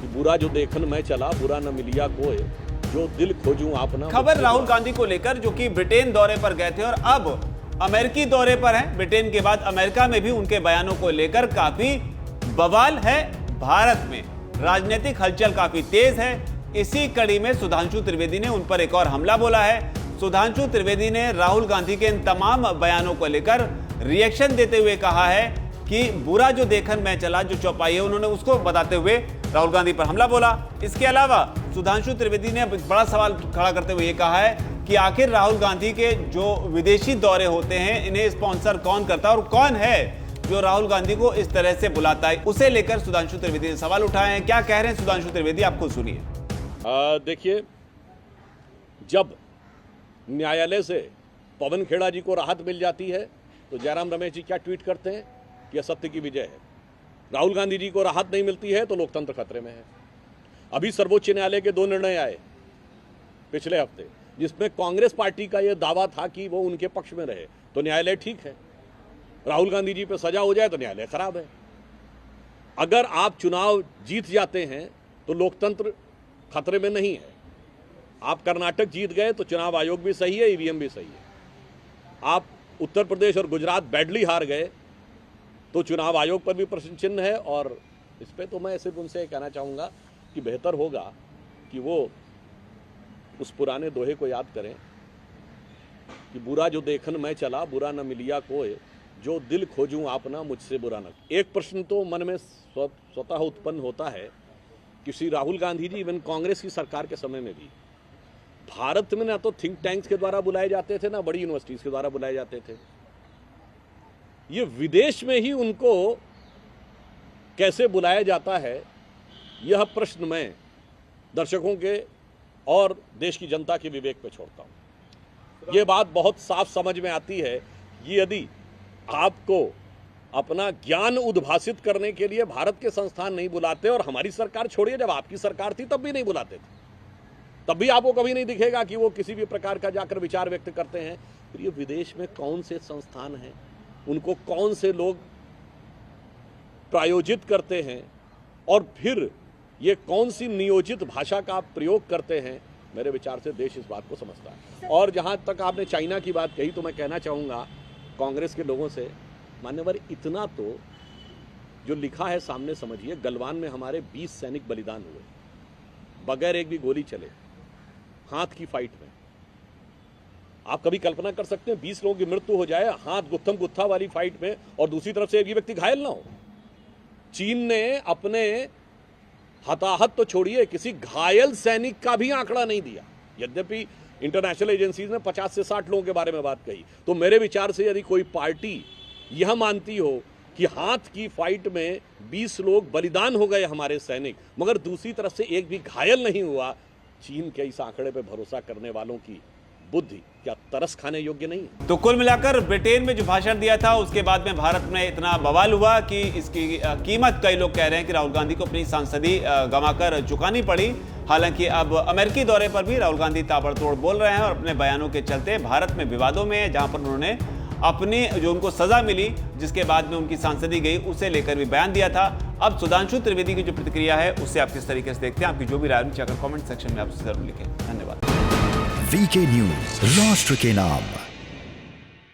कि बुरा जो देखन मैं चला, बुरा न मिलिया कोई, जो दिल खोजूं आपना। खबर राहुल गांधी को लेकर, जो कि ब्रिटेन दौरे पर गए थे और अब अमेरिकी दौरे पर हैं। ब्रिटेन के बाद अमेरिका में भी उनके बयानों को लेकर काफी बवाल है। भारत में राजनीतिक हलचल काफी तेज है। इसी कड़ी में सुधांशु त्रिवेदी ने उन पर एक और हमला बोला है। सुधांशु त्रिवेदी ने राहुल गांधी के इन तमाम बयानों को लेकर रिएक्शन देते हुए कहा है कि बुरा जो देखन मैं चला, जो चौपाई है, उन्होंने उसको बताते हुए राहुल गांधी पर हमला बोला। इसके अलावा सुधांशु त्रिवेदी ने एक बड़ा सवाल खड़ा करते हुए ये कहा है कि आखिर राहुल गांधी के जो विदेशी दौरे होते हैं, इन्हें स्पॉन्सर कौन करता है और कौन है जो राहुल गांधी को इस तरह से बुलाता है। उसे लेकर सुधांशु त्रिवेदी ने सवाल उठाए हैं। क्या कह रहे हैं सुधांशु त्रिवेदी, आप खुद सुनिए। देखिए, जब न्यायालय से पवन खेड़ा जी को राहत मिल जाती है तो जयराम रमेश जी क्या ट्वीट करते हैं कि यह सत्य की विजय है। राहुल गांधी जी को राहत नहीं मिलती है तो लोकतंत्र खतरे में है। अभी सर्वोच्च न्यायालय के 2 निर्णय आए पिछले हफ्ते, जिसमें कांग्रेस पार्टी का यह दावा था कि वो उनके पक्ष में रहे तो न्यायालय ठीक है, राहुल गांधी जी पे सजा हो जाए तो न्यायालय खराब है। अगर आप चुनाव जीत जाते हैं तो लोकतंत्र खतरे में नहीं है। आप कर्नाटक जीत गए तो चुनाव आयोग भी सही है, ईवीएम भी सही है। आप उत्तर प्रदेश और गुजरात बैडली हार गए तो चुनाव आयोग पर भी प्रश्न चिन्ह है। और इस पे तो मैं सिर्फ उनसे कहना चाहूँगा कि बेहतर होगा कि वो उस पुराने दोहे को याद करें कि बुरा जो देखन मैं चला, बुरा न मिलिया कोई, जो दिल खोजूं आपना मुझसे बुरा न। एक प्रश्न तो मन में स्वतः उत्पन्न होता है कि श्री राहुल गांधी जी इवन कांग्रेस की सरकार के समय में भी भारत में ना तो थिंक टैंक्स के द्वारा बुलाए जाते थे, ना बड़ी यूनिवर्सिटीज के द्वारा बुलाए जाते थे। ये विदेश में ही उनको कैसे बुलाया जाता है, यह प्रश्न मैं दर्शकों के और देश की जनता के विवेक पे छोड़ता हूं। यह बात बहुत साफ समझ में आती है कि यदि आपको अपना ज्ञान उद्भासित करने के लिए भारत के संस्थान नहीं बुलाते, और हमारी सरकार छोड़िए, जब आपकी सरकार थी तब भी नहीं बुलाते थे, तब भी आपको कभी नहीं दिखेगा कि वो किसी भी प्रकार का जाकर विचार व्यक्त करते हैं। फिर ये विदेश में कौन से संस्थान हैं, उनको कौन से लोग प्रायोजित करते हैं, और फिर ये कौन सी नियोजित भाषा का आप प्रयोग करते हैं, मेरे विचार से देश इस बात को समझता है। और जहां तक आपने चाइना की बात कही तो मैं कहना चाहूँगा कांग्रेस के लोगों से, मान्यवर, इतना तो जो लिखा है सामने समझिए। गलवान में हमारे 20 सैनिक बलिदान हुए बगैर एक भी गोली चले, हाथ की फाइट में। आप कभी कल्पना कर सकते हैं 20 लोगों की मृत्यु हो जाए हाथ गुत्थम गुत्था वाली फाइट में, और दूसरी तरफ से एक भी व्यक्ति घायल ना हो। चीन ने अपने हताहत तो छोड़िए, किसी घायल सैनिक का भी आंकड़ा नहीं दिया, यद्यपि इंटरनेशनल एजेंसीज ने 50 से 60 लोगों के बारे में बात कही। तो मेरे विचार से यदि कोई पार्टी यह मानती हो कि हाथ की फाइट में 20 लोग बलिदान हो गए हमारे सैनिक, मगर दूसरी तरफ से एक भी घायल नहीं हुआ, चीन के इस आंकड़े पर भरोसा करने वालों की बुद्धि क्या तरस खाने योग्य नहीं है? तो कुल मिलाकर ब्रिटेन में जो भाषण दिया था उसके बाद में भारत में इतना बवाल हुआ कि इसकी कीमत कई लोग कह रहे हैं कि राहुल गांधी को अपनी सांसदी गंवाकर चुकानी पड़ी। हालांकि अब अमेरिकी दौरे पर भी राहुल गांधी ताबड़तोड़ बोल रहे हैं और अपने बयानों के चलते भारत में विवादों में है, जहां पर उन्होंने अपनी जो उनको सजा मिली, जिसके बाद में उनकी सांसदी गई, उसे लेकर भी बयान दिया था। अब सुधांशु त्रिवेदी की जो प्रतिक्रिया है उससे आप किस तरीके से देखते हैं, आपकी जो भी राय नीचे कमेंट सेक्शन में आप जरूर लिखें। धन्यवाद। वीके न्यूज, राष्ट्र के नाम।